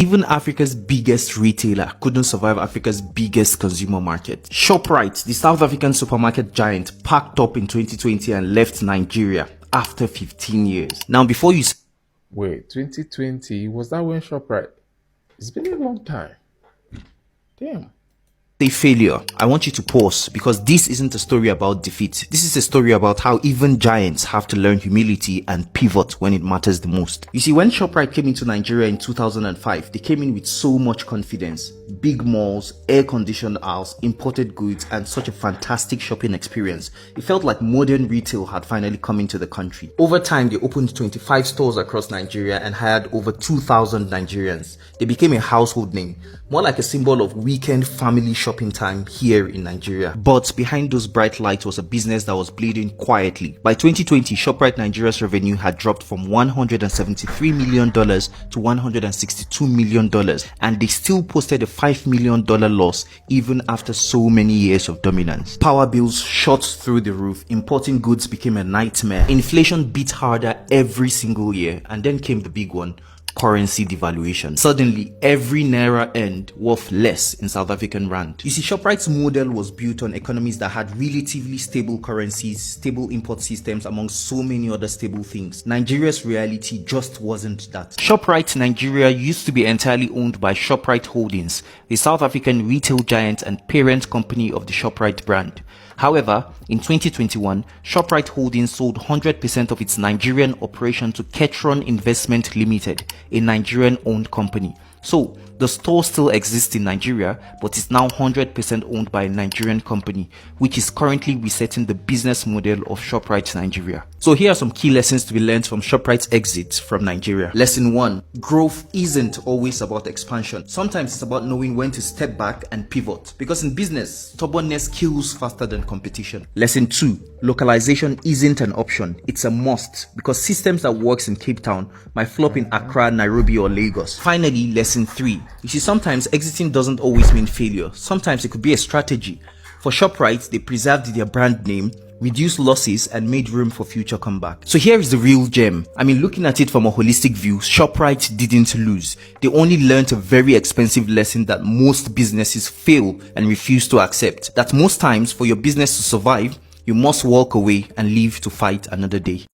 Even Africa's biggest retailer couldn't survive Africa's biggest consumer market. Shoprite, the South African supermarket giant, packed up in 2020 and left Nigeria after 15 years. Now, before you Wait, 2020? Was that when Shoprite? It's been a long time. Damn. say failure, I want you to pause, because this isn't a story about defeat. This is a story about how even giants have to learn humility and pivot when it matters the most. You see, when Shoprite came into Nigeria in 2005, they came in with so much confidence. Big malls, air-conditioned aisles, imported goods, and such a fantastic shopping experience. It felt like modern retail had finally come into the country. Over time, they opened 25 stores across Nigeria and hired over 2,000 Nigerians. They became a household name, more like a symbol of weekend family shopping time here in Nigeria. But behind those bright lights was a business that was bleeding quietly. By 2020, Shoprite Nigeria's revenue had dropped from $173 million to $162 million, and they still posted a $5 million loss even after so many years of dominance. Power bills shot through the roof, importing goods became a nightmare, inflation beat harder every single year, and then came the big one: currency devaluation. Suddenly, every naira earned worth less in South African rand. You see, Shoprite's model was built on economies that had relatively stable currencies, stable import systems, among so many other stable things. Nigeria's reality just wasn't that. Shoprite Nigeria used to be entirely owned by Shoprite Holdings, a South African retail giant and parent company of the Shoprite brand. However, in 2021, Shoprite Holdings sold 100% of its Nigerian operation to Ketron Investment Limited, a Nigerian-owned company. So, the store still exists in Nigeria, but is now 100% owned by a Nigerian company, which is currently resetting the business model of Shoprite Nigeria. So here are some key lessons to be learned from Shoprite's exit from Nigeria. Lesson 1. Growth isn't always about expansion. Sometimes it's about knowing when to step back and pivot. Because in business, stubbornness kills faster than competition. Lesson 2. Localization isn't an option. It's a must, because systems that works in Cape Town might flop in Accra, Nairobi, or Lagos. Finally, lesson 3. You see, sometimes exiting doesn't always mean failure. Sometimes it could be a strategy. For Shoprite, they preserved their brand name, reduced losses, and made room for future comeback. So here is the real gem. I mean, looking at it from a holistic view, Shoprite didn't lose. They only learned a very expensive lesson that most businesses fail and refuse to accept. That most times, for your business to survive, you must walk away and live to fight another day.